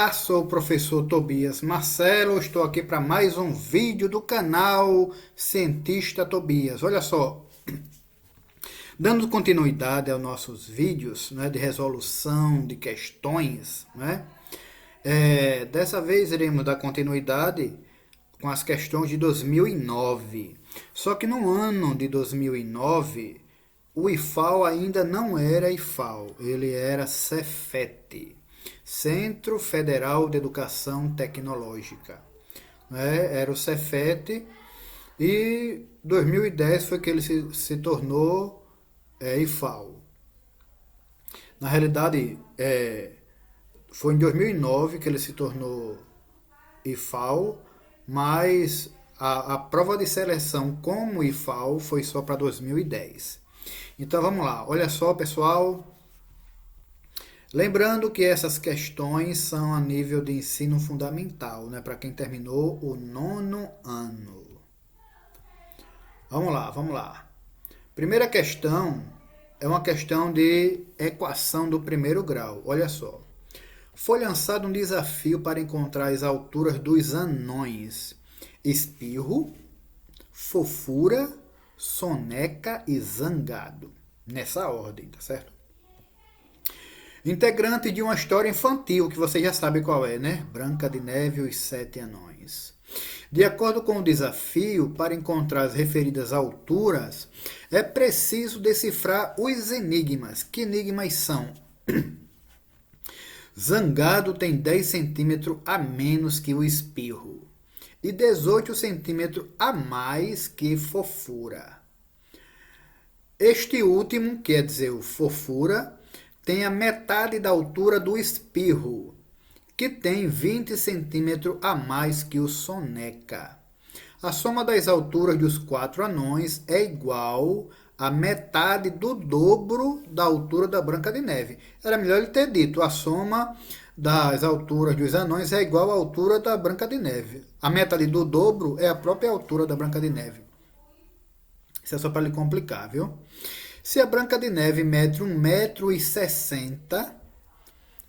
Olá, sou o professor Tobias Marcelo, estou aqui para mais um vídeo do canal Cientista Tobias. Olha só, dando continuidade aos nossos vídeos, né, de resolução de questões, né, dessa vez iremos dar continuidade com as questões de 2009. Só que no ano de 2009, o IFAL ainda não era IFAL, ele era Cefet. Centro Federal de Educação Tecnológica. Era o Cefet e 2010 foi que ele se tornou IFAL. Na realidade, foi em 2009 que ele se tornou IFAL, mas a prova de seleção como IFAL foi só para 2010. Então vamos lá, olha só pessoal. Lembrando que essas questões são a nível de ensino fundamental, né, para quem terminou o 9º ano. Vamos lá. Primeira questão é uma questão de equação do primeiro grau. Olha só. Foi lançado um desafio para encontrar as alturas dos anões Espirro, Fofura, Soneca e Zangado. Nessa ordem, tá certo? Integrante de uma história infantil, que você já sabe qual é, né? Branca de Neve e os Sete Anões. De acordo com o desafio, para encontrar as referidas alturas, é preciso decifrar os enigmas. Que enigmas são? Zangado tem 10 centímetros a menos que o Espirro e 18 centímetros a mais que Fofura. Este último, quer dizer, o Fofura, tem a metade da altura do Espirro, que tem 20 centímetros a mais que o Soneca. A soma das alturas dos 4 anões é igual a metade do dobro da altura da Branca de Neve. Era melhor ele ter dito, a soma das alturas dos anões é igual à altura da Branca de Neve. A metade do dobro é a própria altura da Branca de Neve. Isso é só para lhe complicar, viu? Se a Branca de Neve mede 1,66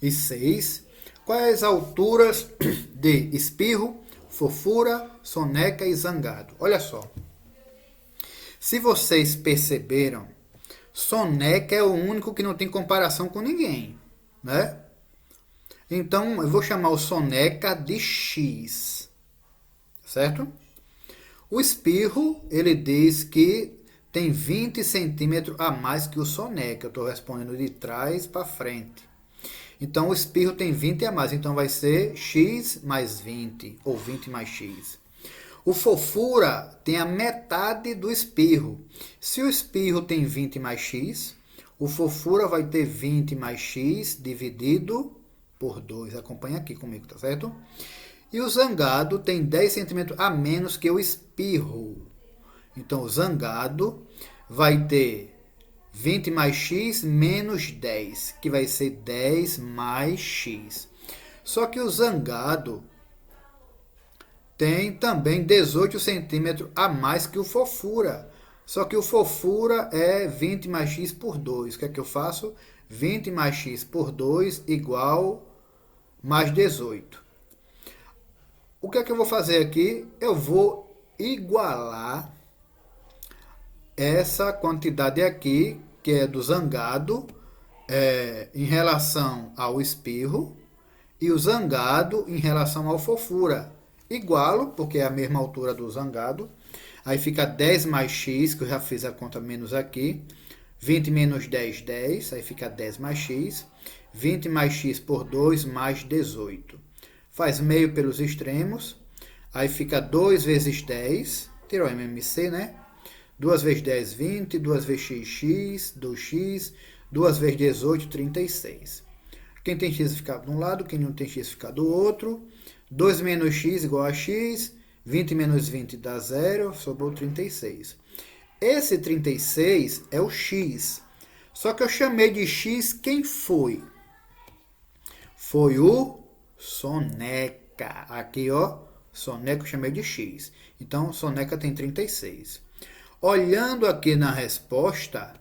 m, quais as alturas de Espirro, Fofura, Soneca e Zangado? Olha só. Se vocês perceberam, Soneca é o único que não tem comparação com ninguém, né? Então, eu vou chamar o Soneca de X, certo? O Espirro, ele diz que tem 20 centímetros a mais que o Soneca. Eu estou respondendo de trás para frente. Então, o Espirro tem 20 a mais. Então, vai ser X mais 20, ou 20 mais X. O Fofura tem a metade do Espirro. Se o Espirro tem 20 mais X, o Fofura vai ter 20 mais X dividido por 2. Acompanha aqui comigo, tá certo? E o Zangado tem 10 centímetros a menos que o Espirro. Então, o Zangado vai ter 20 mais X menos 10, que vai ser 10 mais X. Só que o Zangado tem também 18 centímetros a mais que o Fofura. Só que o Fofura é 20 mais X por 2. O que é que eu faço? 20 mais X por 2 igual mais 18. O que é que eu vou fazer aqui? Eu vou igualar essa quantidade aqui, que é do Zangado, em relação ao Espirro, e o Zangado em relação ao Fofura. Igualo, porque é a mesma altura do Zangado. Aí fica 10 mais X, que eu já fiz a conta menos aqui. 20 menos 10, 10. Aí fica 10 mais X. 20 mais X por 2 mais 18. Faz meio pelos extremos. Aí fica 2 vezes 10. Tirou o MMC, né? 2 vezes 10, 20. 2 vezes x, 2x. 2 vezes 18, 36. Quem tem x fica de um lado, quem não tem x fica do outro. 2 menos x igual a x. 20 menos 20 dá 0. Sobrou 36. Esse 36 é o x. Só que eu chamei de x quem foi? Foi o Soneca. Aqui, ó. Soneca eu chamei de x. Então, Soneca tem 36. Olhando aqui na resposta,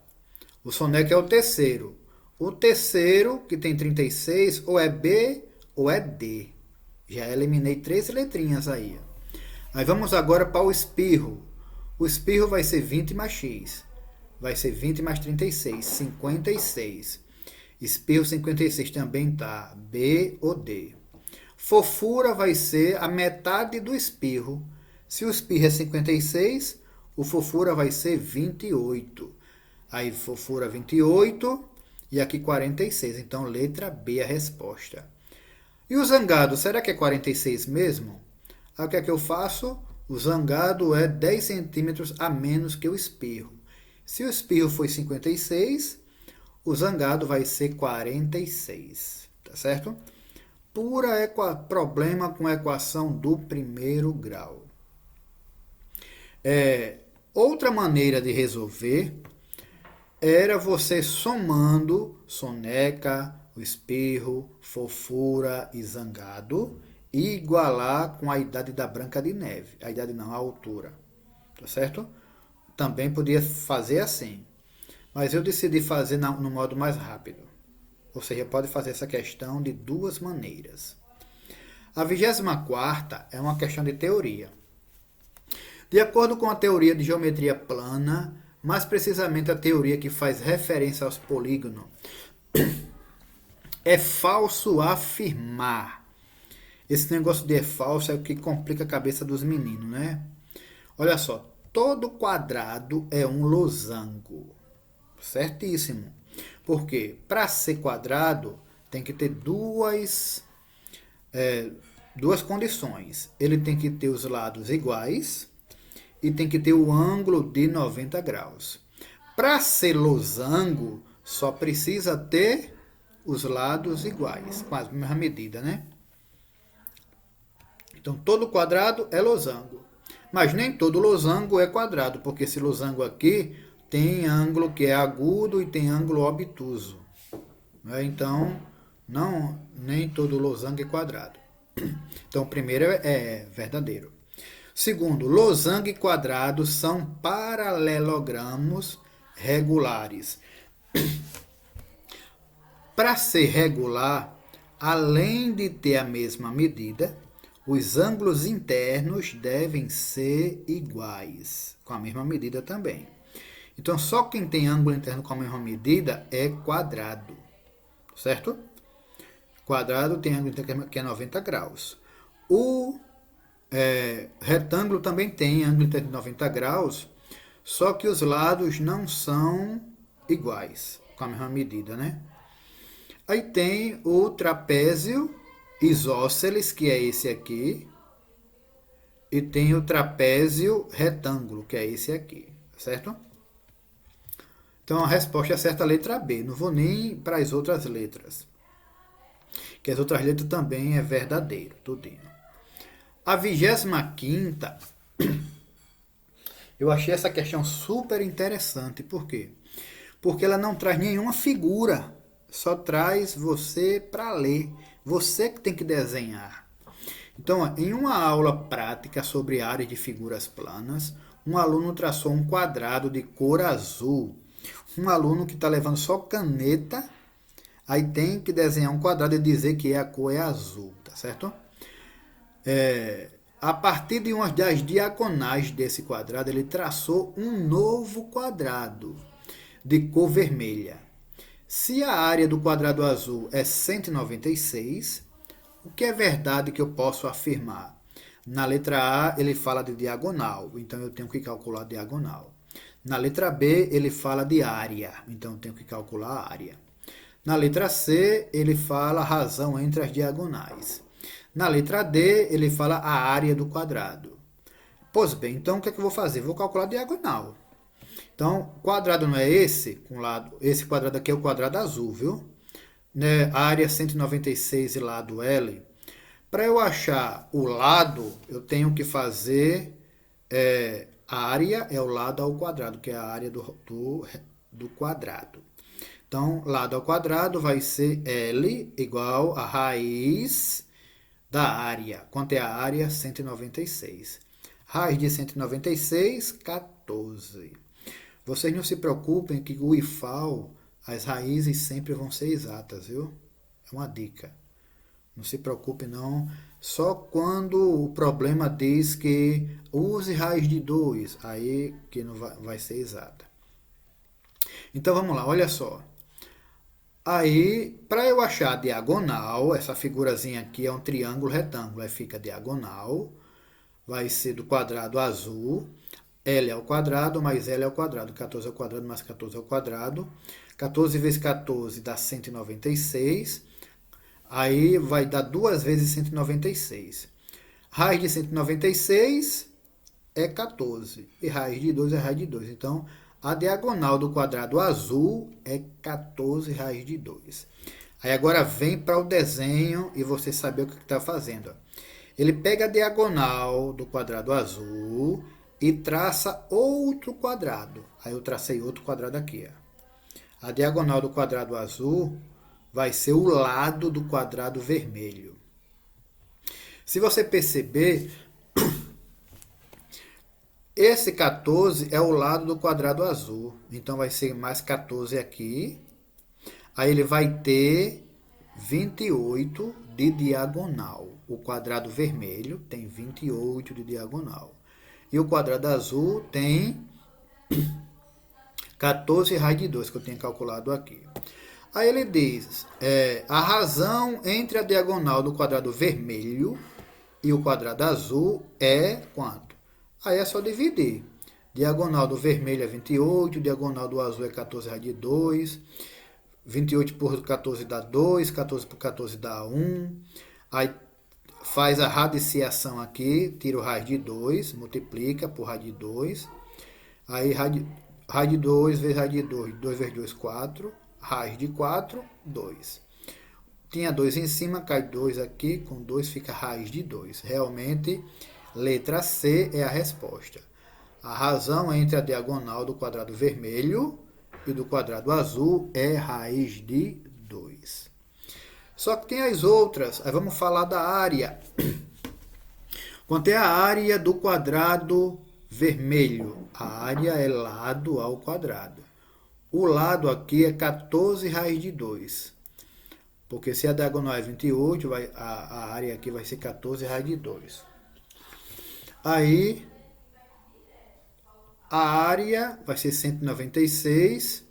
o Soneca é o terceiro. O terceiro, que tem 36, ou é B ou é D? Já eliminei 3 letrinhas aí. Aí vamos agora para o espirro. O espirro vai ser 20 mais x. Vai ser 20 mais 36, 56. Espirro 56 também tá B ou D. Fofura vai ser a metade do espirro. Se o espirro é 56, o fofura vai ser 28. Aí fofura 28 e aqui 46. Então letra B é a resposta. E o zangado, será que é 46 mesmo? Aí o que é que eu faço? O zangado é 10 centímetros a menos que o espirro. Se o espirro foi 56, o zangado vai ser 46. Tá certo? Problema com a equação do primeiro grau. Outra maneira de resolver era você somando soneca, o espirro, fofura e zangado e igualar com a idade da Branca de Neve. A idade não, a altura. Tá certo? Também podia fazer assim. Mas eu decidi fazer no modo mais rápido. Ou seja, pode fazer essa questão de duas maneiras. A 24ª é uma questão de teoria. De acordo com a teoria de geometria plana, mais precisamente a teoria que faz referência aos polígonos, é falso afirmar. Esse negócio de é falso é o que complica a cabeça dos meninos, né? Olha só, todo quadrado é um losango. Certíssimo. Porque para ser quadrado tem que ter duas condições. Ele tem que ter os lados iguais e tem que ter o ângulo de 90 graus. Para ser losango, só precisa ter os lados iguais, com a mesma medida, né? Então, todo quadrado é losango. Mas nem todo losango é quadrado, porque esse losango aqui tem ângulo que é agudo e tem ângulo obtuso. Então, nem todo losango é quadrado. Então, o primeiro é verdadeiro. Segundo, losango e quadrado são paralelogramos regulares. Para ser regular, além de ter a mesma medida, os ângulos internos devem ser iguais, com a mesma medida também. Então, só quem tem ângulo interno com a mesma medida é quadrado, certo? Quadrado tem ângulo interno que é 90 graus. O retângulo também tem ângulo interno de 90 graus, só que os lados não são iguais, com a mesma medida, né? Aí tem o trapézio isósceles, que é esse aqui, e tem o trapézio retângulo, que é esse aqui, certo? Então a resposta certa é a letra B. Não vou nem para as outras letras, que as outras letras também é verdadeiro, tudinho. A 25ª, eu achei essa questão super interessante. Por quê? Porque ela não traz nenhuma figura, só traz você para ler. Você que tem que desenhar. Então, em uma aula prática sobre áreas de figuras planas, um aluno traçou um quadrado de cor azul. Um aluno que está levando só caneta, aí tem que desenhar um quadrado e dizer que a cor é azul, tá certo? A partir de uma das diagonais desse quadrado, ele traçou um novo quadrado de cor vermelha. Se a área do quadrado azul é 196, o que é verdade que eu posso afirmar? Na letra A, ele fala de diagonal, então eu tenho que calcular a diagonal. Na letra B, ele fala de área, então eu tenho que calcular a área. Na letra C, ele fala a razão entre as diagonais. Na letra D, ele fala a área do quadrado. Pois bem, então o que é que eu vou fazer? Vou calcular a diagonal. Então, quadrado não é esse? Esse quadrado aqui é o quadrado azul, viu? Né? Área 196 e lado L. Para eu achar o lado, eu tenho que fazer... a área é o lado ao quadrado, que é a área do quadrado. Então, lado ao quadrado vai ser L igual a raiz da área. Quanto é a área? 196. Raiz de 196, 14. Vocês não se preocupem que o IFAL, as raízes sempre vão ser exatas, viu? É uma dica. Não se preocupe não. Só quando o problema diz que use raiz de 2, aí que não vai ser exata. Então vamos lá, olha só. Aí, para eu achar a diagonal, essa figurazinha aqui é um triângulo retângulo, aí fica diagonal, vai ser do quadrado azul, L ao quadrado mais L ao quadrado, 14 ao quadrado mais 14 ao quadrado, 14 vezes 14 dá 196, aí vai dar 2 vezes 196. Raiz de 196 é 14, e raiz de 2 é raiz de 2, então a diagonal do quadrado azul é 14 raiz de 2. Aí agora vem para o desenho e você saber o que está fazendo. Ele pega a diagonal do quadrado azul e traça outro quadrado. Aí eu tracei outro quadrado aqui. Ó. A diagonal do quadrado azul vai ser o lado do quadrado vermelho. Se você perceber, esse 14 é o lado do quadrado azul. Então vai ser mais 14 aqui. Aí ele vai ter 28 de diagonal. O quadrado vermelho tem 28 de diagonal. E o quadrado azul tem 14 raiz de 2, que eu tinha calculado aqui. Aí ele diz, a razão entre a diagonal do quadrado vermelho e o quadrado azul é quanto? Aí é só dividir. Diagonal do vermelho é 28, diagonal do azul é 14 raiz de 2. 28 por 14 dá 2, 14 por 14 dá 1. Aí faz a radiciação aqui, tira o raiz de 2, multiplica por raiz de 2. Aí raiz de 2 vezes raiz de 2, 2 vezes 2, 4. Raiz de 4, 2. Tinha 2 em cima, cai 2 aqui, com 2 fica raiz de 2. Realmente, letra C é a resposta. A razão entre a diagonal do quadrado vermelho e do quadrado azul é raiz de 2. Só que tem as outras. Aí vamos falar da área. Quanto é a área do quadrado vermelho? A área é lado ao quadrado. O lado aqui é 14 raiz de 2. Porque se a diagonal é 28, a área aqui vai ser 14 raiz de 2. Aí, a área vai ser 196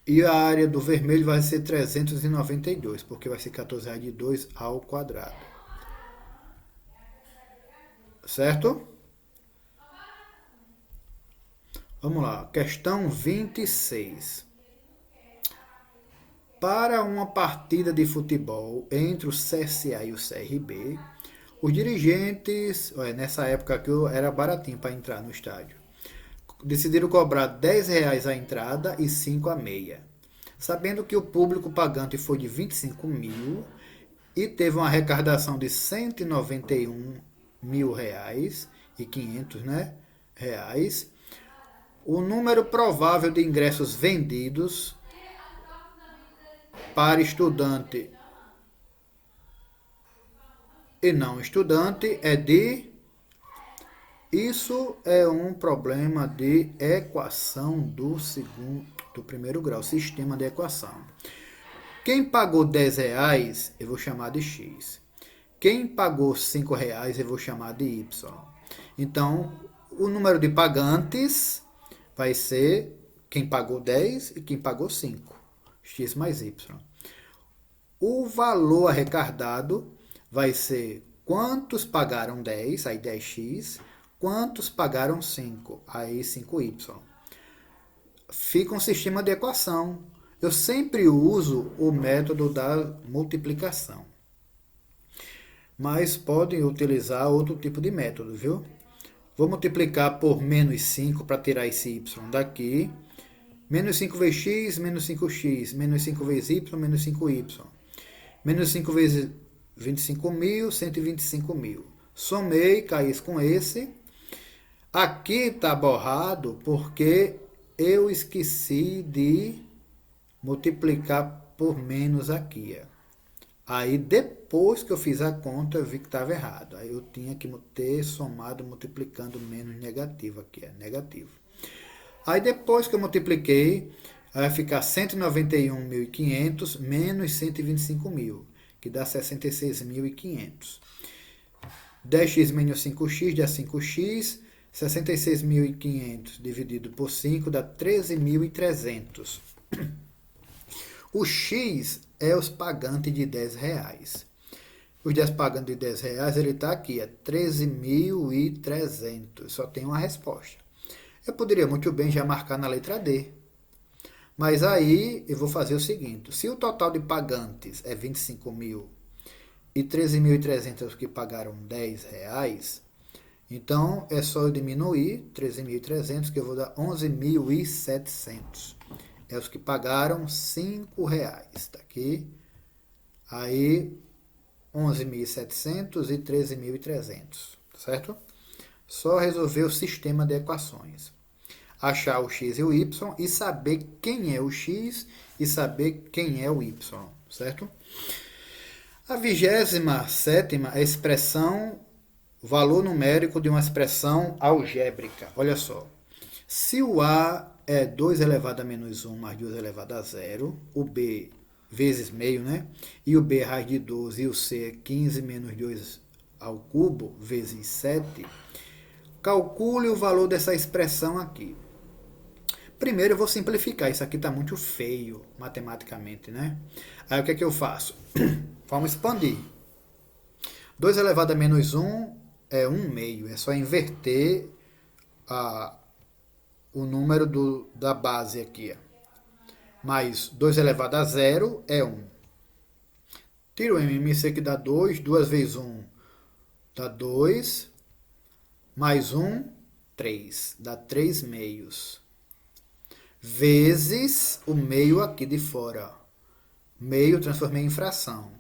e a área do vermelho vai ser 392, porque vai ser 14 raiz de 2 ao quadrado. Certo? Vamos lá, questão 26. Para uma partida de futebol entre o CSA e o CRB, os dirigentes, nessa época que era baratinho para entrar no estádio, decidiram cobrar R$10 a entrada e 5 a meia. Sabendo que o público pagante foi de 25 mil e teve uma arrecadação de 191 mil reais e 500, né, reais, o número provável de ingressos vendidos para estudante e não estudante é de... Isso é um problema de equação do primeiro grau, sistema de equação. Quem pagou R$10, eu vou chamar de X. Quem pagou R$5, eu vou chamar de Y. Então, o número de pagantes vai ser quem pagou 10 e quem pagou 5. X mais Y. O valor arrecadado vai ser quantos pagaram 10, aí 10x, quantos pagaram 5, aí 5y. Fica um sistema de equação. Eu sempre uso o método da multiplicação. Mas podem utilizar outro tipo de método, viu? Vou multiplicar por menos 5 para tirar esse y daqui. Menos 5 vezes x, menos 5x, menos 5 vezes y, menos 5y. Menos 5 vezes 25 mil, 125 mil. Somei, caí com esse. Aqui está borrado porque eu esqueci de multiplicar por menos aqui. Aí depois que eu fiz a conta, eu vi que estava errado. Aí eu tinha que ter somado multiplicando menos negativo aqui, negativo. Aí depois que eu multipliquei, vai ficar 191.500 menos 125 mil. que dá 66.500. 10x menos 5x dá 5x, 66.500 dividido por 5 dá 13.300. O x é os pagantes de R$10. Os 10 pagantes de R$10, ele está aqui, é 13.300. Só tem uma resposta. Eu poderia muito bem já marcar na letra D. Mas aí eu vou fazer o seguinte. Se o total de pagantes é 25.000 e 13.300 que pagaram R$10, então é só eu diminuir 13.300 que eu vou dar 11.700. É os que pagaram R$5. Está aqui. Aí 11.700 e 13.300, certo? Só resolver o sistema de equações. Achar o x e o y e saber quem é o x e saber quem é o y, certo? A 27ª é a expressão, valor numérico de uma expressão algébrica. Olha só. Se o a é 2 elevado a menos 1 mais 2 elevado a 0, o b vezes meio, né? E o b é raiz de 12 e o c é 15 menos 2 ao cubo vezes 7, calcule o valor dessa expressão aqui. Primeiro eu vou simplificar, isso aqui está muito feio matematicamente, né? Aí o que é que eu faço? Vamos expandir. 2 elevado a menos 1 é 1 meio, é só inverter o número da base aqui. Mais 2 elevado a 0 é 1. Tiro o MMC que dá 2, 2 vezes 1 dá 2, mais 1, 3, dá 3 meios. Vezes o meio aqui de fora. Meio transformei em fração.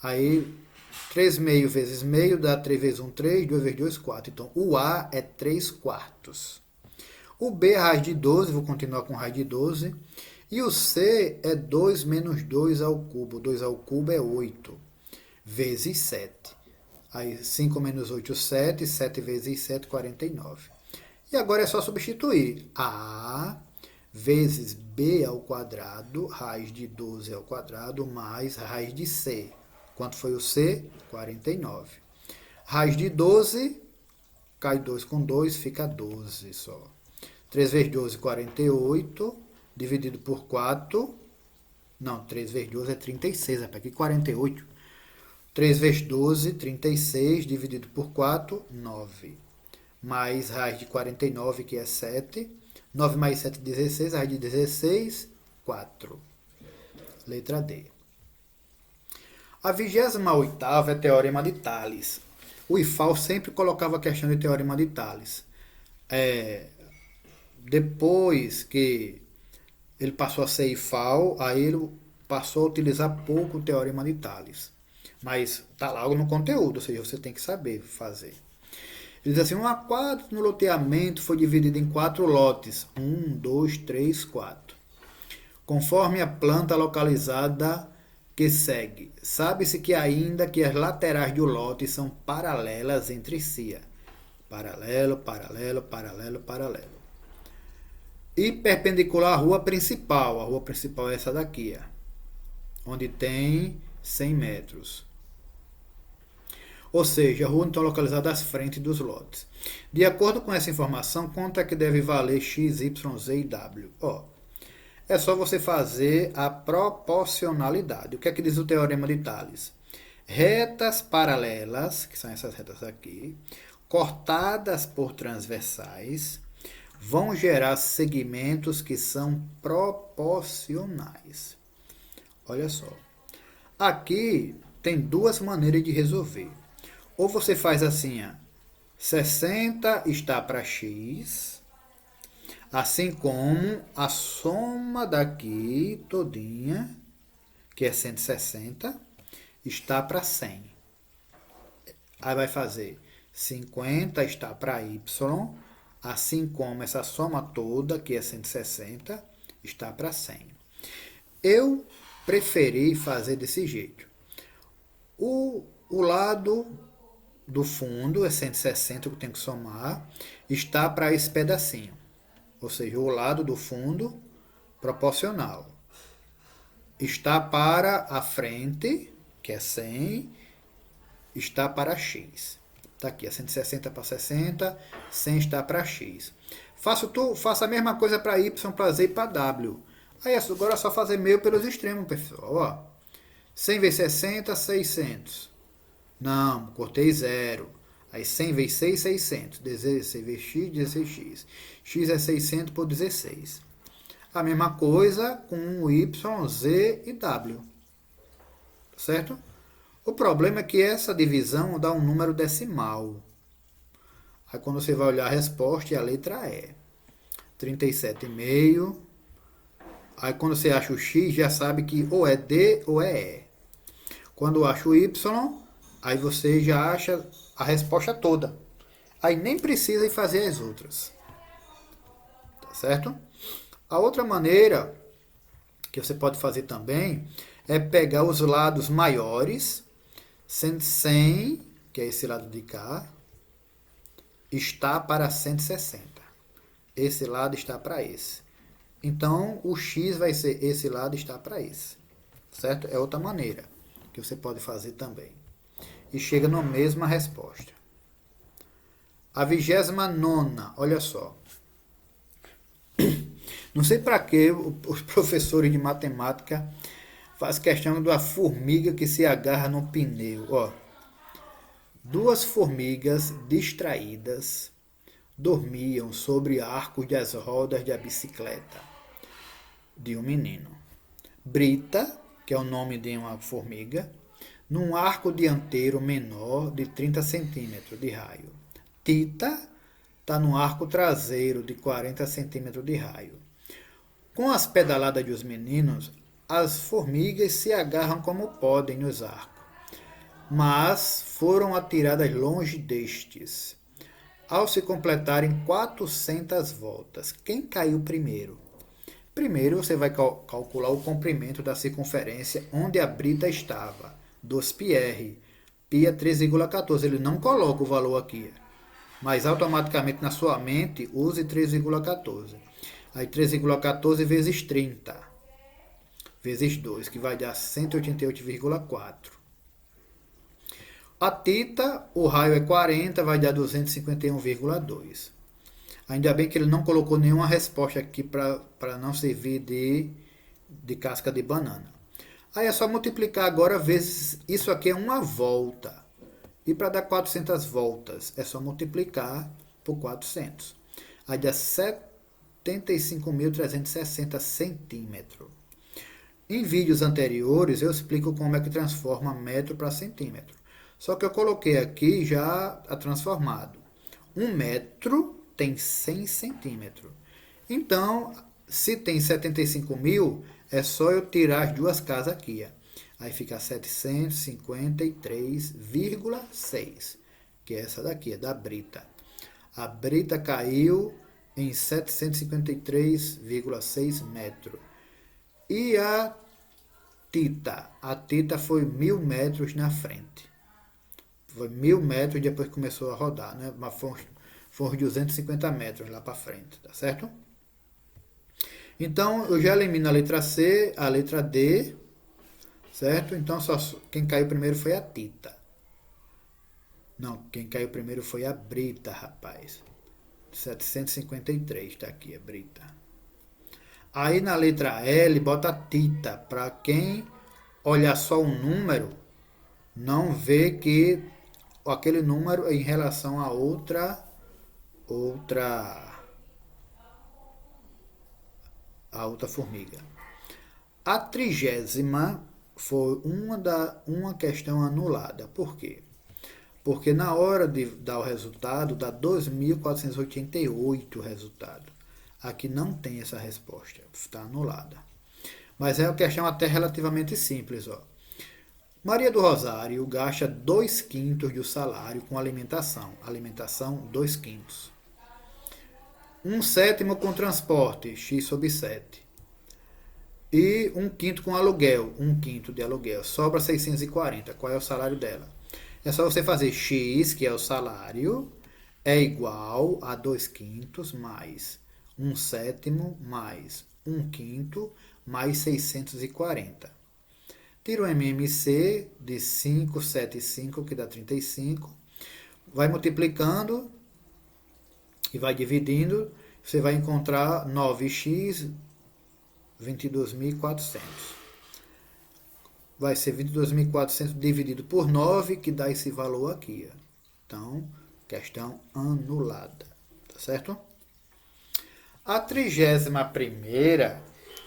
Aí 3 meio vezes meio dá 3 vezes 1, 3, 2 vezes 2, 4. Então o A é 3 quartos. O B é raiz de 12, vou continuar com raiz de 12. E o C é 2 menos 2 ao cubo. 2 ao cubo é 8, vezes 7. Aí 5 menos 8, 7. 7 vezes 7, 49. E agora é só substituir. A vezes B ao quadrado, raiz de 12 ao quadrado, mais raiz de C. Quanto foi o C? 49. Raiz de 12, cai 2 com 2, fica 12 só. 3 vezes 12, 48. Dividido por 4. Não, 3 vezes 12 é 36. Aqui 48. 3 vezes 12, 36. Dividido por 4, 9. Mais raiz de 49, que é 7. 9 mais 7, 16. Raiz de 16, 4. Letra D. A 28ª é Teorema de Tales. O IFAL sempre colocava a questão de Teorema de Tales. Depois que ele passou a ser IFAL, aí ele passou a utilizar pouco o Teorema de Tales. Mas está lá no conteúdo, ou seja, você tem que saber fazer. Ele diz assim, uma quadra no loteamento foi dividida em 4 lotes. 1, 2, 3, 4. Conforme a planta localizada que segue. Sabe-se que ainda que as laterais do lote são paralelas entre si. Paralelo, paralelo, paralelo, paralelo. E perpendicular à rua principal. A rua principal é essa daqui, onde tem 100 metros. Ou seja, a rua está localizada à frente dos lotes. De acordo com essa informação, quanto é que deve valer x, y, z e w? É só você fazer a proporcionalidade. O que é que diz o Teorema de Tales? Retas paralelas, que são essas retas aqui, cortadas por transversais, vão gerar segmentos que são proporcionais. Olha só. Aqui tem duas maneiras de resolver. Ou você faz assim, 60 está para x, assim como a soma daqui todinha, que é 160, está para 100. Aí vai fazer 50 está para y, assim como essa soma toda, que é 160, está para 100. Eu preferi fazer desse jeito. O lado do fundo é 160, que eu tenho que somar, está para esse pedacinho. Ou seja, o lado do fundo proporcional. Está para a frente, que é 100, está para x. Está aqui, 160 para 60, 100 está para x. Faça a mesma coisa para y, para z e para w. Aí agora é só fazer meio pelos extremos, pessoal. Ó. 100 vezes 60, 600. Não, cortei 0. Aí 100 vezes 6, 600. 16 vezes x, 16x. X é 600 por 16. A mesma coisa com y, z e w. Certo? O problema é que essa divisão dá um número decimal. Aí quando você vai olhar a resposta, é a letra E. 37,5. Aí quando você acha o x, já sabe que ou é D ou é E. Quando acha o y, aí você já acha a resposta toda. Aí nem precisa ir fazer as outras. Tá certo? A outra maneira que você pode fazer também é pegar os lados maiores, sendo 100, que é esse lado de cá, está para 160. Esse lado está para esse. Então, o x vai ser esse lado está para esse. Certo? É outra maneira que você pode fazer também. E chega na mesma resposta. A 29ª, olha só. Não sei para que os professores de matemática fazem questão da formiga que se agarra no pneu. Ó, 2 formigas distraídas dormiam sobre arcos das rodas da bicicleta de um menino. Brita, que é o nome de uma formiga, num arco dianteiro menor de 30 centímetros de raio. Tita está no arco traseiro de 40 centímetros de raio. Com as pedaladas dos meninos, as formigas se agarram como podem nos arcos, mas foram atiradas longe destes. Ao se completarem 400 voltas, quem caiu primeiro? Primeiro você vai calcular o comprimento da circunferência onde a brita estava, 2πr. Pi é 3,14. Ele não coloca o valor aqui, mas automaticamente na sua mente use 3,14. Aí 3,14 vezes 30, vezes 2, que vai dar 188,4. A tita, o raio é 40, vai dar 251,2. Ainda bem que ele não colocou nenhuma resposta aqui para não servir de casca de banana. Aí é só multiplicar agora vezes, isso aqui é uma volta. E para dar 400 voltas, é só multiplicar por 400. Aí dá 75.360 centímetros. Em vídeos anteriores, eu explico como é que transforma metro para centímetro. Só que eu coloquei aqui já a transformado. 1 metro tem 100 centímetros. Então, se tem 75.000, é só eu tirar as duas casas aqui. Ó. Aí fica 753,6, que é essa daqui, é da brita. A brita caiu em 753,6 metros. E a tita foi 1.000 metros na frente. Foi 1.000 metros e depois começou a rodar, né? Mas foram 250 metros lá para frente, tá certo? Então, eu já elimino a letra C, a letra D, certo? Então, só quem caiu primeiro foi a tita. Não, quem caiu primeiro foi a brita, rapaz. 753, tá aqui a brita. Aí na letra L, bota a tita. Para quem olhar só um número, não vê que aquele número é em relação a outra formiga. A 30ª foi uma questão anulada. Por quê? Porque na hora de dar o resultado, dá 2.488 o resultado. Aqui não tem essa resposta, está anulada. Mas é uma questão até relativamente simples. Ó. Maria do Rosário gasta 2/5 do salário com alimentação. Alimentação, 2/5. 1/7 com transporte, x sobre 7. E 1/5 com aluguel, 1/5 de aluguel. Sobra 640. Qual é o salário dela? É só você fazer x, que é o salário, é igual a 2/5 mais 1/7 mais 1/5 mais 640. Tira o MMC de 575, que dá 35. Vai multiplicando e vai dividindo. Você vai encontrar 9x 22.400. Vai ser 22.400 dividido por 9, que dá esse valor aqui. Ó. Então, questão anulada. Tá certo? A 31ª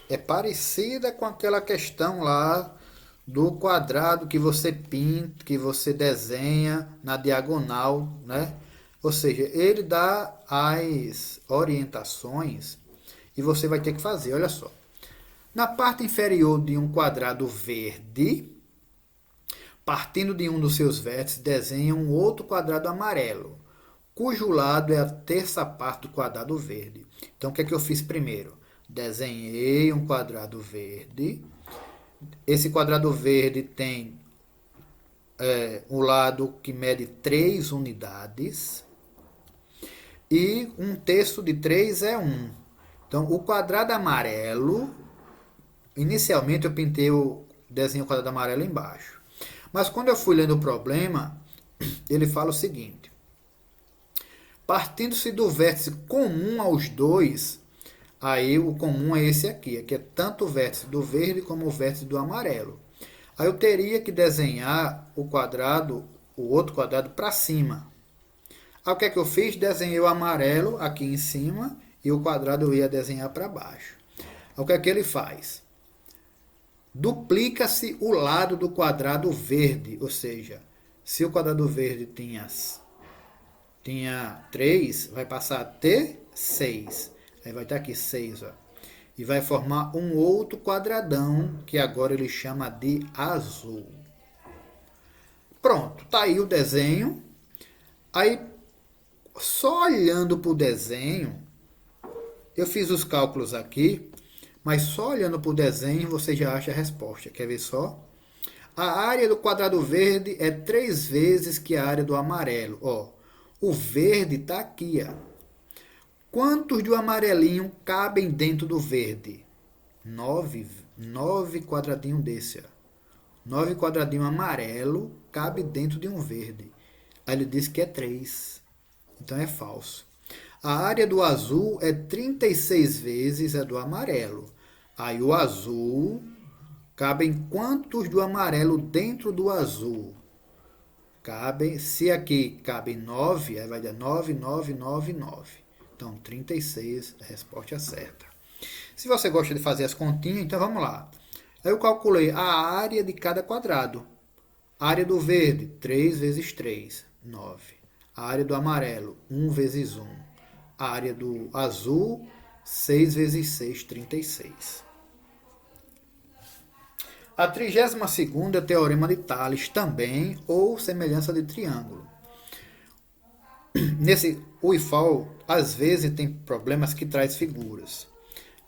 é parecida com aquela questão lá do quadrado que você pinta, que você desenha na diagonal, né? Ou seja, ele dá as orientações e você vai ter que fazer, olha só. Na parte inferior de um quadrado verde, partindo de um dos seus vértices, desenha um outro quadrado amarelo, cujo lado é a terça parte do quadrado verde. Então, o que é que eu fiz primeiro? Desenhei um quadrado verde. Esse quadrado verde tem um lado que mede 3 unidades. E um terço de 3 é 1. Então, o quadrado amarelo, inicialmente eu pintei desenhei o quadrado amarelo embaixo. Mas quando eu fui lendo o problema, ele fala o seguinte. Partindo-se do vértice comum aos dois, aí o comum é esse aqui é tanto o vértice do verde como o vértice do amarelo. Aí eu teria que desenhar o outro quadrado para cima. Aí o que é que eu fiz? Desenhei o amarelo aqui em cima e o quadrado eu ia desenhar para baixo. Aí o que é que ele faz? Duplica-se o lado do quadrado verde, ou seja, se o quadrado verde tinha 3, vai passar a ter 6. Aí vai estar aqui 6, ó. E vai formar um outro quadradão, que agora ele chama de azul. Pronto, tá aí o desenho. Aí, só olhando para o desenho, eu fiz os cálculos aqui, mas só olhando para o desenho você já acha a resposta. Quer ver só? A área do quadrado verde é 3 vezes que a área do amarelo. Ó, o verde está aqui, ó. Quantos do amarelinho cabem dentro do verde? 9 quadradinhos desse. Ó. 9 quadradinhos amarelo cabe dentro de um verde. Aí ele diz que é 3. Então é falso. A área do azul é 36 vezes a do amarelo. Aí o azul cabem quantos do amarelo dentro do azul? Se aqui cabem 9, aí vai dar 9, 9, 9, 9. Então, 36 é a resposta certa. Se você gosta de fazer as continhas, então vamos lá. Aí eu calculei a área de cada quadrado. A área do verde, 3 vezes 3, 9. A área do amarelo, 1 vezes 1. A área do azul, 6 vezes 6, 36. A 32ª é o Teorema de Tales também, ou semelhança de triângulo. Nesse UIFAL, às vezes tem problemas que traz figuras.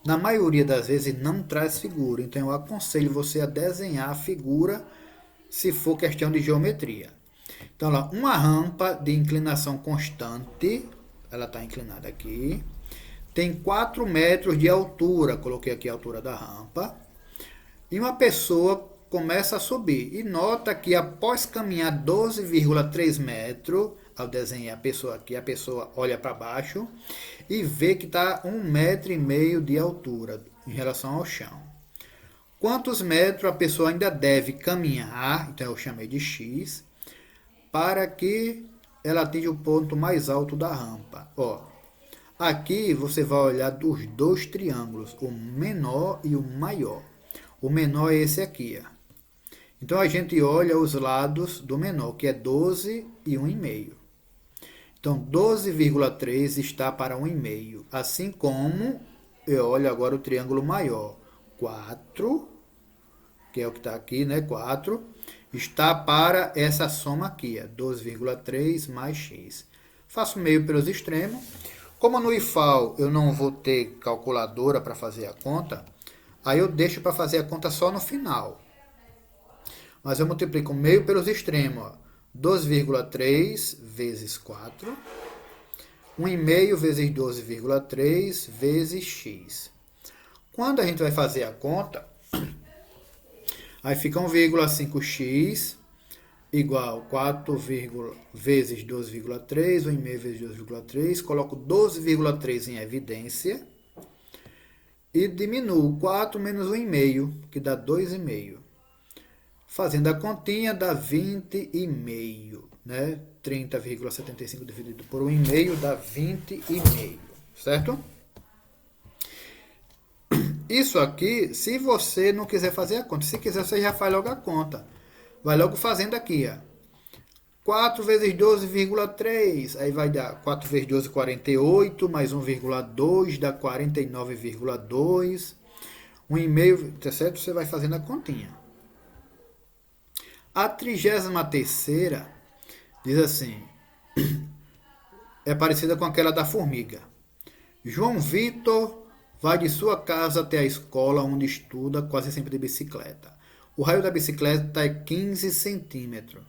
Na maioria das vezes não traz figura, então eu aconselho você a desenhar a figura se for questão de geometria. Então, lá, uma rampa de inclinação constante, ela está inclinada aqui, tem 4 metros de altura, coloquei aqui a altura da rampa, e uma pessoa começa a subir, e nota que após caminhar 12,3 metros, ao desenhar a pessoa aqui, a pessoa olha para baixo e vê que está 1,5 metro de altura em relação ao chão. Quantos metros a pessoa ainda deve caminhar, então eu chamei de X, para que ela atinja o ponto mais alto da rampa. Ó, aqui você vai olhar dos 2 triângulos, o menor e o maior. O menor é esse aqui, ó. Então a gente olha os lados do menor, que é 12 e 1,5. Então 12,3 está para 1,5. Assim como eu olho agora o triângulo maior. 4, que é o que está aqui, né? 4, está para essa soma aqui, 12,3 mais x. Faço meio pelos extremos. Como no IFAL eu não vou ter calculadora para fazer a conta, aí eu deixo para fazer a conta só no final. Mas eu multiplico meio pelos extremos. 12,3 vezes 4. 1,5 vezes 12,3 vezes x. Quando a gente vai fazer a conta, Aí fica 1,5x igual 4 vezes 12,3, 1,5 vezes 12,3. Coloco 12,3 em evidência. E diminuo 4 menos 1,5, que dá 2,5. Fazendo a continha, dá 20,5, né? 30,75 dividido por 1,5 dá 20,5, certo? Isso aqui, se você não quiser fazer a conta, se quiser você já faz logo a conta. Vai logo fazendo aqui, ó. 4 vezes 12,3, aí vai dar 4 vezes 12, 48, mais 1,2, dá 49,2. 1,5, tá certo? Você vai fazendo a continha. A 33ª diz assim, é parecida com aquela da formiga. João Vitor vai de sua casa até a escola onde estuda, quase sempre de bicicleta. O raio da bicicleta é 15 centímetros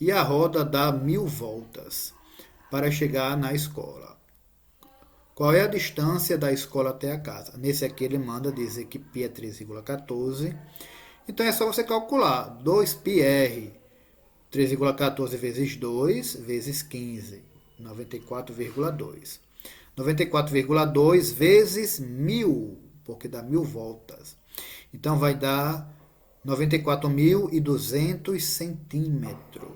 e a roda dá 1000 voltas para chegar na escola. Qual é a distância da escola até a casa? Nesse aqui ele manda dizer que π é 3,14. Então é só você calcular. 2πr, 3,14 vezes 2, vezes 15. 94,2. 94,2 vezes 1000, porque dá 1000 voltas. Então vai dar 94.200 centímetros.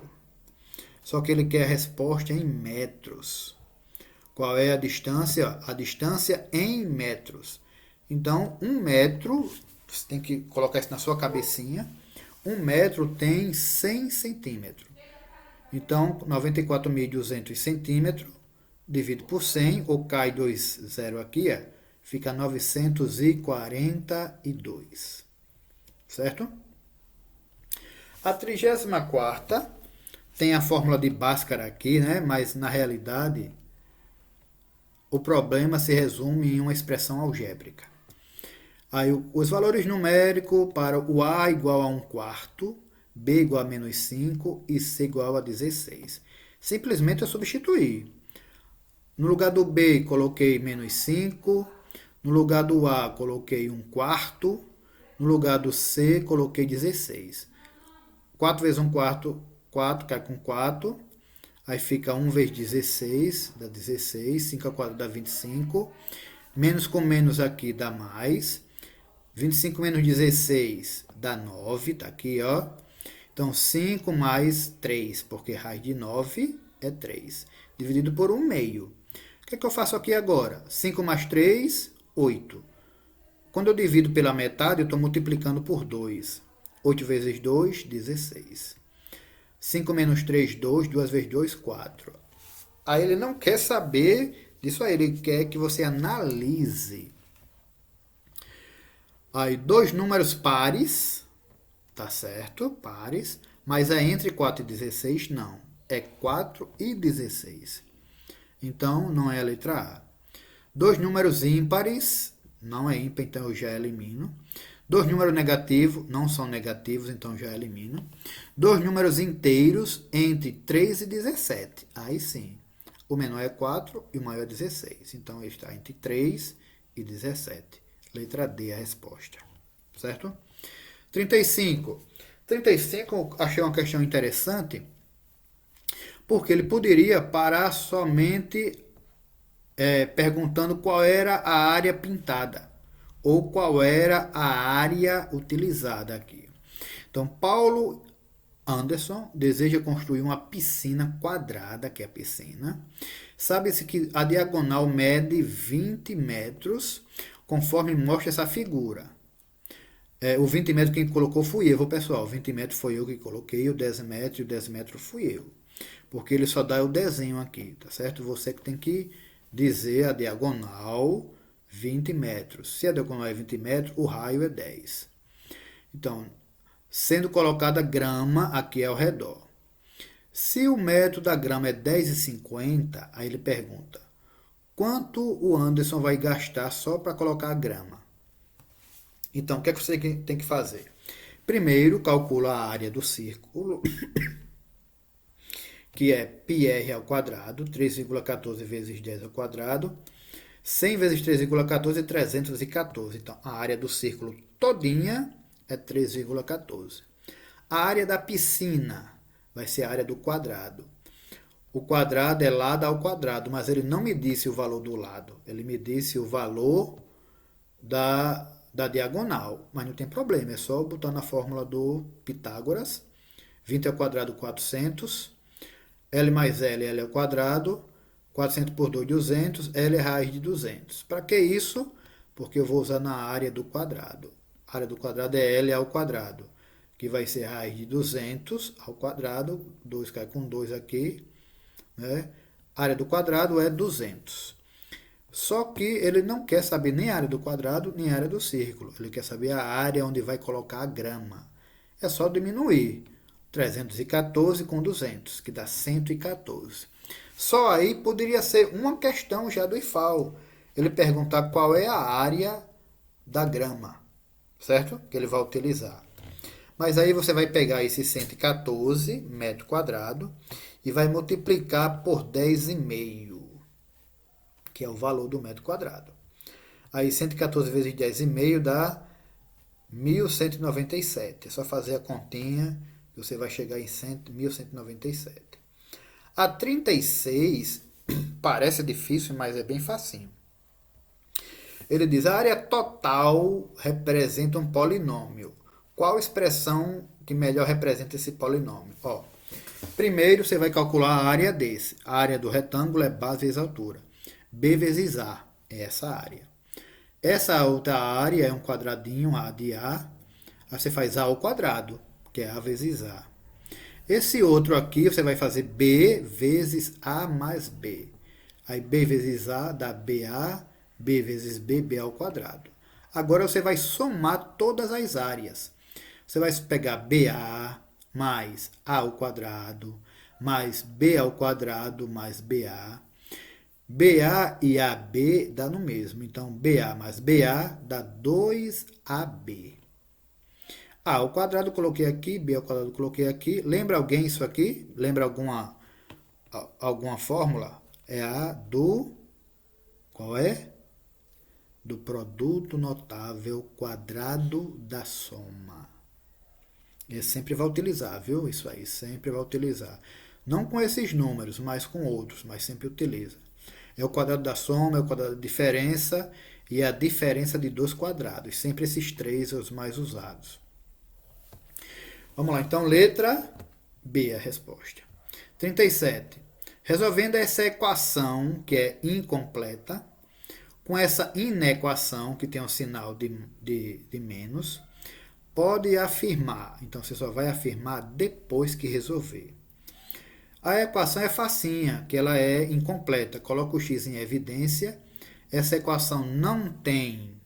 Só que ele quer a resposta em metros. Qual é a distância? A distância em metros. Então, 1 metro, você tem que colocar isso na sua cabecinha. 1 metro tem 100 centímetros. Então, 94.200 centímetros, dividido por 100, ou cai 2 zero aqui, fica 942. Certo? A 34ª tem a fórmula de Bhaskara aqui, né? Mas na realidade o problema se resume em uma expressão algébrica. Aí os valores numéricos para o A igual a 1/4, B igual a menos 5 e C igual a 16. Simplesmente eu substituí. No lugar do B coloquei menos 5, no lugar do A coloquei 1/4, no lugar do C coloquei 16. 4 vezes 1/4, 4, cai com 4. Aí fica 1 vezes 16, dá 16. 5 ao quadrado dá 25. Menos com menos aqui dá mais. 25 menos 16 dá 9, tá aqui, ó. Então 5 mais 3, porque raiz de 9 é 3. Dividido por 1/2. O que é que eu faço aqui agora? 5 mais 3, 8. Quando eu divido pela metade, eu estou multiplicando por 2. 8 vezes 2, 16. 5 menos 3, 2. 2 vezes 2, 4. Aí ele não quer saber disso aí. Ele quer que você analise. Aí, dois números pares. Tá certo? Pares. Mas é entre 4 e 16? Não. É 4 e 16. Então, não é a letra A. Dois números ímpares. Não é ímpar, então eu já elimino. Dois números negativos, não são negativos, então já elimino. Dois números inteiros entre 3 e 17. Aí sim. O menor é 4 e o maior é 16. Então ele está entre 3 e 17. Letra D é a resposta. Certo? 35. 35 achei uma questão interessante, porque ele poderia parar somente perguntando qual era a área pintada, ou qual era a área utilizada aqui. Então, Paulo Anderson deseja construir uma piscina quadrada, que é a piscina. Sabe-se que a diagonal mede 20 metros, conforme mostra essa figura. O 20 metros quem colocou fui eu, pessoal. 20 metros foi eu que coloquei, o 10 metros e o 10 metros fui eu. Porque ele só dá o desenho aqui, tá certo? Você que tem que dizer a diagonal 20 metros. Se a diagonal é 20 metros, o raio é 10. Então, sendo colocada grama aqui ao redor. Se o metro da grama é 10,50, aí ele pergunta, quanto o Anderson vai gastar só para colocar a grama? Então, o que é que você tem que fazer? Primeiro, calcula a área do círculo, que é πr ao quadrado, 3,14 vezes 10 ao quadrado. 100 vezes 3,14 é 314. Então, a área do círculo todinha é 3,14. A área da piscina vai ser a área do quadrado. O quadrado é lado ao quadrado, mas ele não me disse o valor do lado. Ele me disse o valor da diagonal. Mas não tem problema, é só botar na fórmula do Pitágoras. 20 ao quadrado, 400. L mais L ao quadrado. 400 por 2, 200. L é raiz de 200. Para que isso? Porque eu vou usar na área do quadrado. A área do quadrado é L ao quadrado, que vai ser raiz de 200 ao quadrado. 2 cai com 2 aqui. Né? A área do quadrado é 200. Só que ele não quer saber nem a área do quadrado, nem a área do círculo. Ele quer saber a área onde vai colocar a grama. É só diminuir 314 com 200, que dá 114. Só aí poderia ser uma questão já do IFAL. Ele perguntar qual é a área da grama, certo? Que ele vai utilizar. Mas aí você vai pegar esse 114 metro quadrado e vai multiplicar por 10,5, que é o valor do metro quadrado. Aí 114 vezes 10,5 dá 1.197. É só fazer a continha que você vai chegar em 1.197. A 36 parece difícil, mas é bem facinho. Ele diz, a área total representa um polinômio. Qual expressão que melhor representa esse polinômio? Ó, primeiro você vai calcular a área desse. A área do retângulo é base vezes altura. B vezes A é essa área. Essa outra área é um quadradinho, A de A. Aí você faz A ao quadrado, que é A vezes A. Esse outro aqui você vai fazer B vezes A mais B. Aí B vezes A dá BA, B vezes B, B ao quadrado. Agora você vai somar todas as áreas. Você vai pegar BA mais A ao quadrado, mais B ao quadrado, mais BA. BA e AB dá no mesmo. Então, BA mais BA dá 2AB. A ao quadrado coloquei aqui, B ao quadrado coloquei aqui. Lembra alguém isso aqui? Lembra alguma fórmula? É a do... Qual é? Do produto notável quadrado da soma. Ele sempre vai utilizar, viu? Isso aí, sempre vai utilizar. Não com esses números, mas com outros, mas sempre utiliza. É o quadrado da soma, é o quadrado da diferença e a diferença de dois quadrados. Sempre esses três são os mais usados. Vamos lá, então, letra B a resposta. 37. Resolvendo essa equação, que é incompleta, com essa inequação, que tem um sinal de menos, pode afirmar. Então, você só vai afirmar depois que resolver. A equação é facinha, que ela é incompleta. Coloca o x em evidência. Essa equação não tem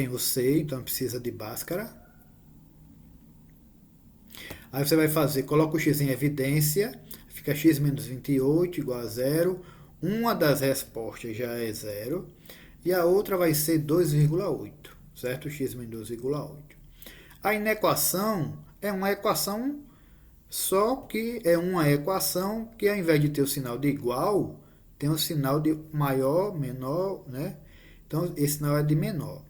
o C, então precisa de Bhaskara. Aí você vai fazer, coloca o x em evidência, fica x menos 28 igual a zero. Uma das respostas já é zero. E a outra vai ser 2,8, certo? X menos 2,8. A inequação é uma equação, só que é uma equação que ao invés de ter o sinal de igual, tem o sinal de maior, menor, né? Então, esse sinal é de menor.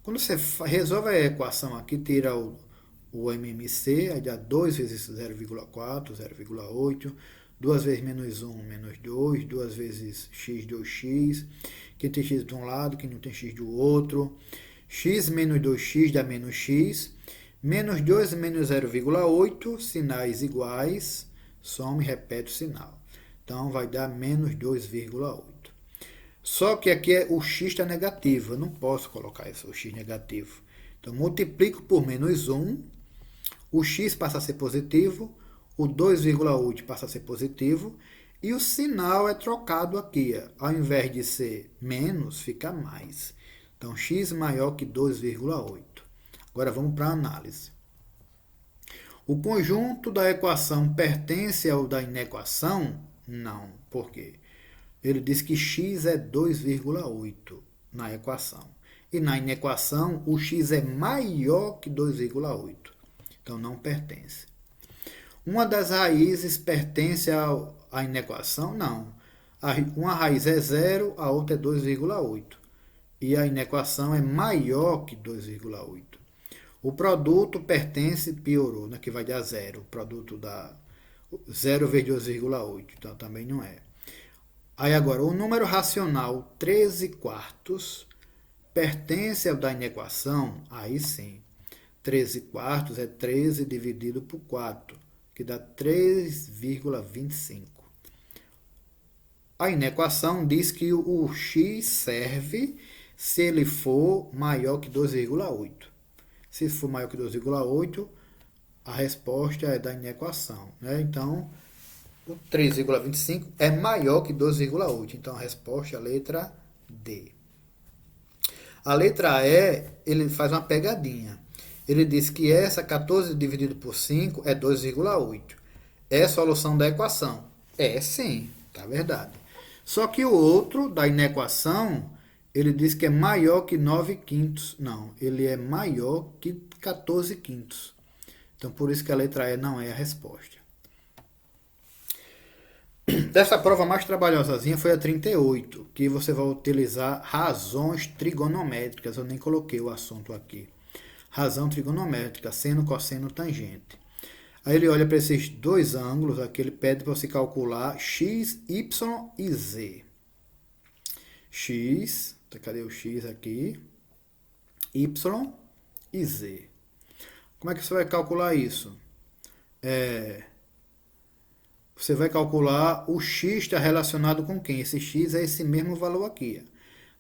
Quando você resolve a equação aqui, tira o MMC, aí dá 2 vezes 0,4, 0,8, 2 vezes menos 1, menos 2, 2 vezes x, 2x, que tem x de um lado, que não tem x do outro, x menos 2x dá menos x, menos 2 menos 0,8, sinais iguais, soma e repete o sinal. Então, vai dar menos 2,8. Só que aqui o x está negativo, eu não posso colocar isso, o x negativo. Então, multiplico por menos 1, o x passa a ser positivo, o 2,8 passa a ser positivo, e o sinal é trocado aqui. Ao invés de ser menos, fica mais. Então, x maior que 2,8. Agora vamos para a análise. O conjunto da equação pertence ao da inequação? Não. Por quê? Ele diz que x é 2,8 na equação. E na inequação, o x é maior que 2,8. Então, não pertence. Uma das raízes pertence à inequação? Não. Uma raiz é 0, a outra é 2,8. E a inequação é maior que 2,8. O produto pertence, piorou, né, que vai dar 0. O produto dá 0 vezes 2,8, então também não é. Aí agora, o número racional 13 quartos pertence ao da inequação? Aí sim. 13 quartos é 13 dividido por 4, que dá 3,25. A inequação diz que o x serve se ele for maior que 2,8. Se for maior que 2,8, a resposta é da inequação, né? Então, o 3,25 é maior que 2,8. Então, a resposta é a letra D. A letra E, ele faz uma pegadinha. Ele diz que essa 14 dividido por 5 é 2,8. É a solução da equação? É sim, tá verdade. Só que o outro, da inequação, ele diz que é maior que 9 quintos. Não, ele é maior que 14 quintos. Então, por isso que a letra E não é a resposta. Dessa prova mais trabalhosazinha foi a 38, que você vai utilizar razões trigonométricas. Eu nem coloquei o assunto aqui. Razão trigonométrica, seno, cosseno, tangente. Aí ele olha para esses dois ângulos, aqui ele pede para você calcular x, y e z. X, cadê o x aqui? Y e z. Como é que você vai calcular isso? Você vai calcular o x está relacionado com quem? Esse x é esse mesmo valor aqui.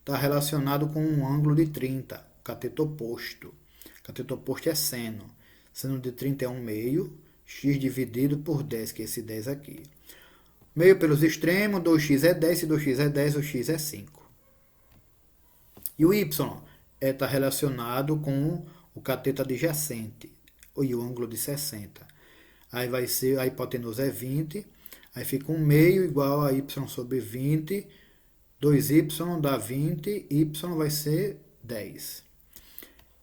Está relacionado com um ângulo de 30, cateto oposto. Cateto oposto é seno. Seno de 30 é 1 meio, x dividido por 10, que é esse 10 aqui. Meio pelos extremos, 2x é 10, se 2x é 10, o x é 5. E o y está relacionado com o cateto adjacente, e o ângulo de 60. Aí vai ser, a hipotenusa é 20, aí fica 1 meio igual a y sobre 20, 2y dá 20, y vai ser 10.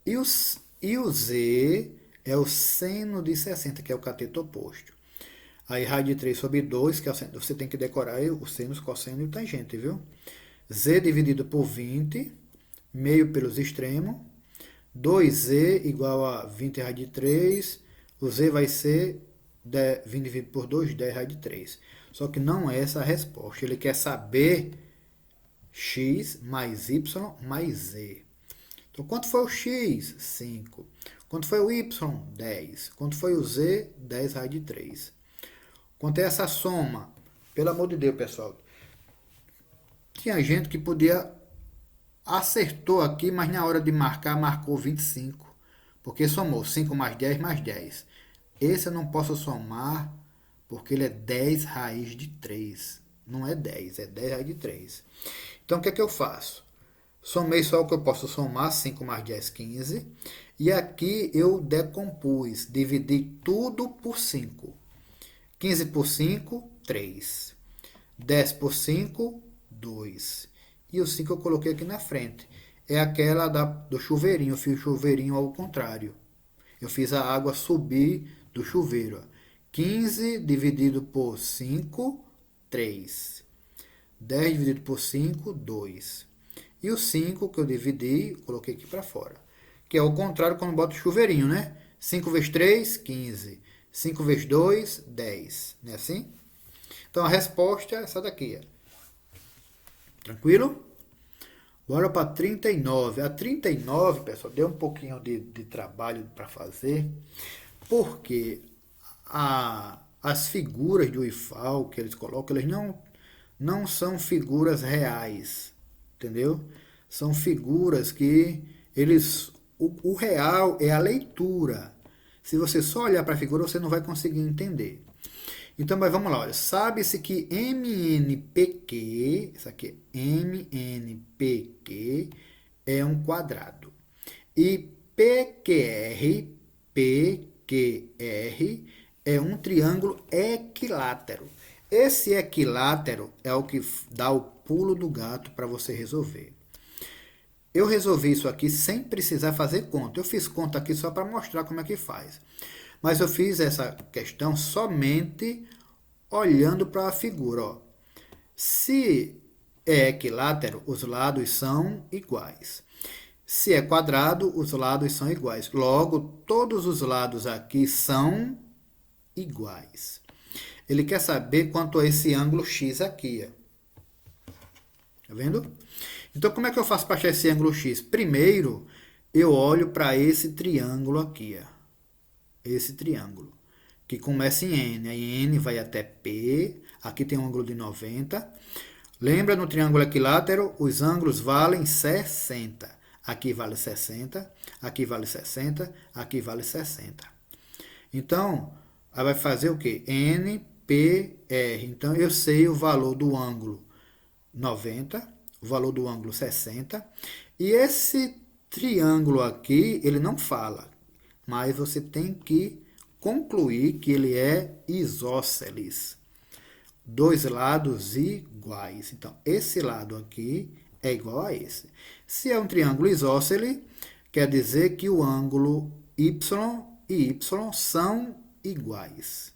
E o z é o seno de 60, que é o cateto oposto. Aí raiz de 3 sobre 2, que é você tem que decorar o seno, o cosseno e o tangente, viu? Z dividido por 20, meio pelos extremos, 2z igual a 20 raiz de 3, o z vai ser 20 dividido por 2, 10 raiz de 3. Só que não é essa a resposta. Ele quer saber x mais y mais z. Então, quanto foi o x? 5. Quanto foi o y? 10. Quanto foi o z? 10 raiz de 3. Quanto é essa soma? Pelo amor de Deus, pessoal. Tinha gente que podia... Acertou aqui, mas na hora de marcar, marcou 25. Porque somou 5 mais 10 mais 10. Esse eu não posso somar, porque ele é 10 raiz de 3. Não é 10, é 10 raiz de 3. Então, o que é que eu faço? Somei só o que eu posso somar, 5 mais 10, 15. E aqui eu decompus, dividi tudo por 5. 15 por 5, 3. 10 por 5, 2. E o 5 eu coloquei aqui na frente. É aquela do chuveirinho, eu fiz o chuveirinho ao contrário. Eu fiz a água subir do chuveiro. 15 dividido por 5, 3. 10 dividido por 5, 2. E o 5 que eu dividi, coloquei aqui para fora. Que é o contrário quando bota o chuveirinho, né? 5 vezes 3, 15. 5 vezes 2, 10. Não é assim? Então a resposta é essa daqui. Tranquilo? Bora para 39. A 39, pessoal, deu um pouquinho de trabalho para fazer, porque as figuras do IFAL que eles colocam, eles não são figuras reais, entendeu? São figuras que o real é a leitura. Se você só olhar para a figura, você não vai conseguir entender. Então, mas vamos lá, olha. Sabe-se que MNPq, isso aqui é MNPq, é um quadrado. E PQR é um triângulo equilátero. Esse equilátero é o que dá o pulo do gato para você resolver. Eu resolvi isso aqui sem precisar fazer conta. Eu fiz conta aqui só para mostrar como é que faz. Mas eu fiz essa questão somente olhando para a figura. Ó. Se é equilátero, os lados são iguais. Se é quadrado, os lados são iguais. Logo, todos os lados aqui são iguais. Ele quer saber quanto é esse ângulo X aqui. Tá vendo? Então, como é que eu faço para achar esse ângulo X? Primeiro, eu olho para esse triângulo aqui. Esse triângulo, que começa em N. Aí N vai até P. Aqui tem um ângulo de 90. Lembra, no triângulo equilátero, os ângulos valem 60. Aqui vale 60, aqui vale 60, aqui vale 60. Então, aí vai fazer o quê? N, P, R. Então, eu sei o valor do ângulo 90, o valor do ângulo 60. E esse triângulo aqui, ele não fala, mas você tem que concluir que ele é isósceles. Dois lados iguais. Então, esse lado aqui é igual a esse. Se é um triângulo isósceles, quer dizer que o ângulo Y e Y são iguais,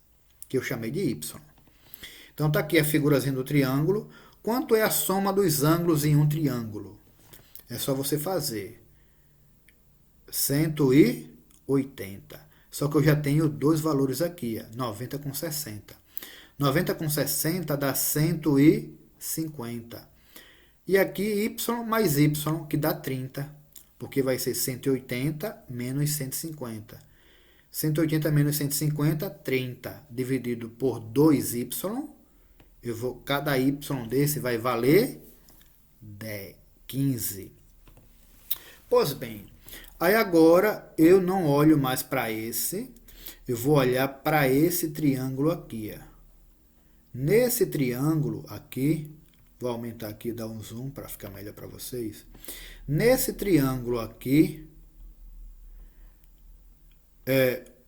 que eu chamei de Y. Então, está aqui a figurazinha do triângulo. Quanto é a soma dos ângulos em um triângulo? É só você fazer 180. Só que eu já tenho dois valores aqui, 90 com 60. 90 com 60 dá 150. E aqui y mais y, que dá 30. Porque vai ser 180 menos 150. 180 menos 150, 30. Dividido por 2y. Cada y desse vai valer 15. Pois bem, aí agora eu não olho mais para esse. Eu vou olhar para esse triângulo aqui. Nesse triângulo aqui, vou aumentar aqui e dar um zoom para ficar melhor para vocês. Nesse triângulo aqui,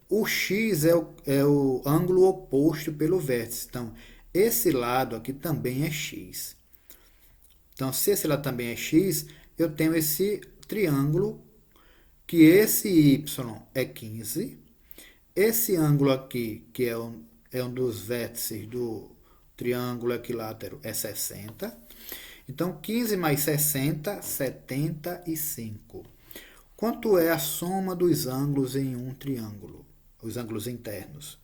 o x é o ângulo oposto pelo vértice. Então, esse lado aqui também é x. Então, se esse lado também é x, eu tenho esse triângulo, que esse y é 15. Esse ângulo aqui, que é um dos vértices do triângulo equilátero, é 60. Então, 15 mais 60, 75. Quanto é a soma dos ângulos em um triângulo? Os ângulos internos?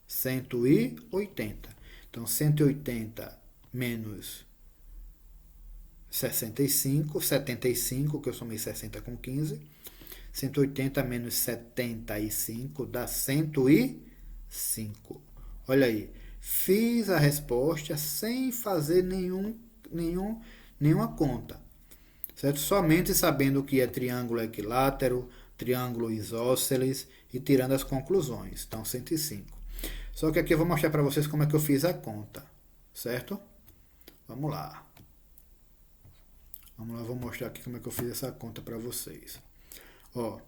180. Então, 180 menos 75, 75, que eu somei 60 com 15. 180 menos 75 dá 105. Olha aí, fiz a resposta sem fazer nenhuma conta, certo? Somente sabendo o que é triângulo equilátero, triângulo isósceles e tirando as conclusões. Então, 105. Só que aqui eu vou mostrar para vocês como é que eu fiz a conta, certo? Vamos lá. Vou mostrar aqui como é que eu fiz essa conta para vocês. Ó,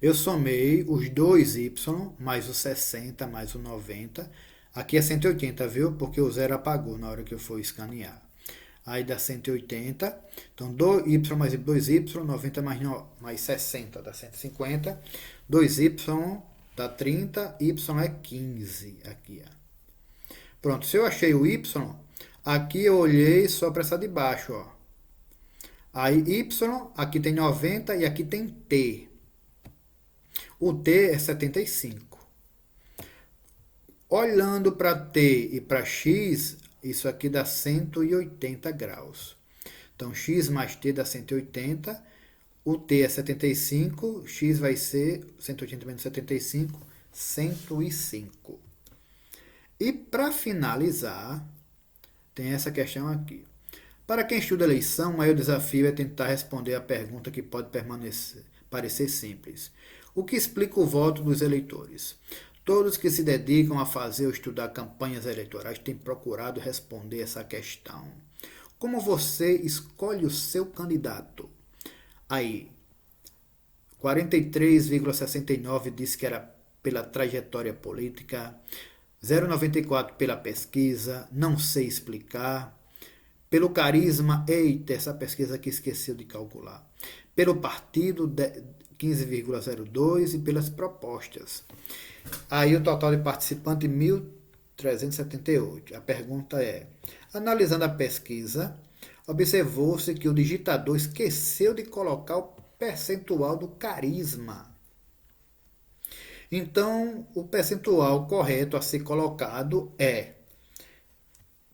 eu somei os 2y mais o 60 mais o 90. Aqui é 180, viu? Porque o zero apagou na hora que eu for escanear. Aí dá 180. Então, 2y mais 2y, 90 mais 60 dá 150. 2y dá 30, y é 15. Aqui, ó. Pronto, se eu achei o y, aqui eu olhei só para essa de baixo, ó. Aí y, aqui tem 90 e aqui tem t. O t é 75. Olhando para t e para x, isso aqui dá 180 graus. Então, x mais t dá 180. O t é 75. X vai ser 180 menos 75, 105. E para finalizar, tem essa questão aqui. Para quem estuda eleição, o maior desafio é tentar responder a pergunta que pode parecer simples. O que explica o voto dos eleitores? Todos que se dedicam a fazer ou estudar campanhas eleitorais têm procurado responder essa questão. Como você escolhe o seu candidato? Aí, 43,69 disse que era pela trajetória política, 0,94 pela pesquisa, não sei explicar, pelo carisma, eita, essa pesquisa aqui esqueceu de calcular, pelo partido, 15,02 e pelas propostas. Aí o total de participantes, 1378. A pergunta é: analisando a pesquisa, observou-se que o digitador esqueceu de colocar o percentual do carisma. Então, o percentual correto a ser colocado é: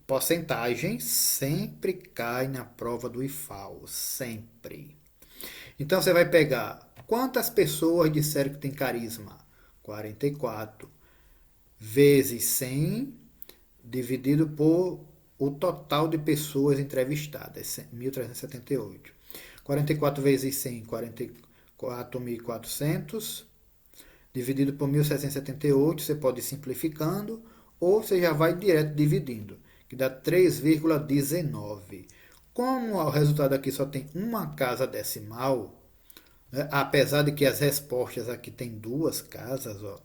porcentagem sempre cai na prova do IFAL, sempre. Então você vai pegar quantas pessoas disseram que tem carisma? 44 vezes 100 dividido por o total de pessoas entrevistadas, 1.378. 44 vezes 100, 44.400, dividido por 1.778, você pode ir simplificando, ou você já vai direto dividindo, que dá 3,19. Como o resultado aqui só tem uma casa decimal, né, apesar de que as respostas aqui tem duas casas, ó,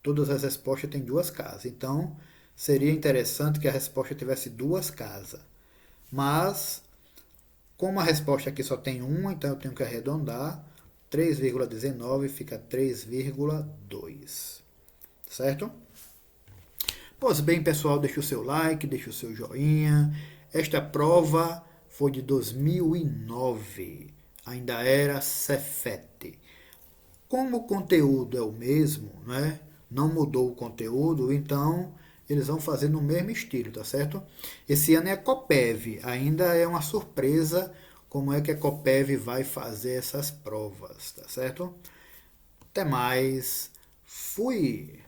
todas as respostas têm duas casas. Então, seria interessante que a resposta tivesse duas casas. Mas, como a resposta aqui só tem uma, então eu tenho que arredondar. 3,19 fica 3,2. Certo? Pois bem, pessoal, deixe o seu like, deixe o seu joinha. Esta prova foi de 2009. Ainda era Cefet. Como o conteúdo é o mesmo, né? Não mudou o conteúdo, então eles vão fazer no mesmo estilo, tá certo? Esse ano é a Coppev, ainda é uma surpresa como é que a Coppev vai fazer essas provas, tá certo? Até mais, fui!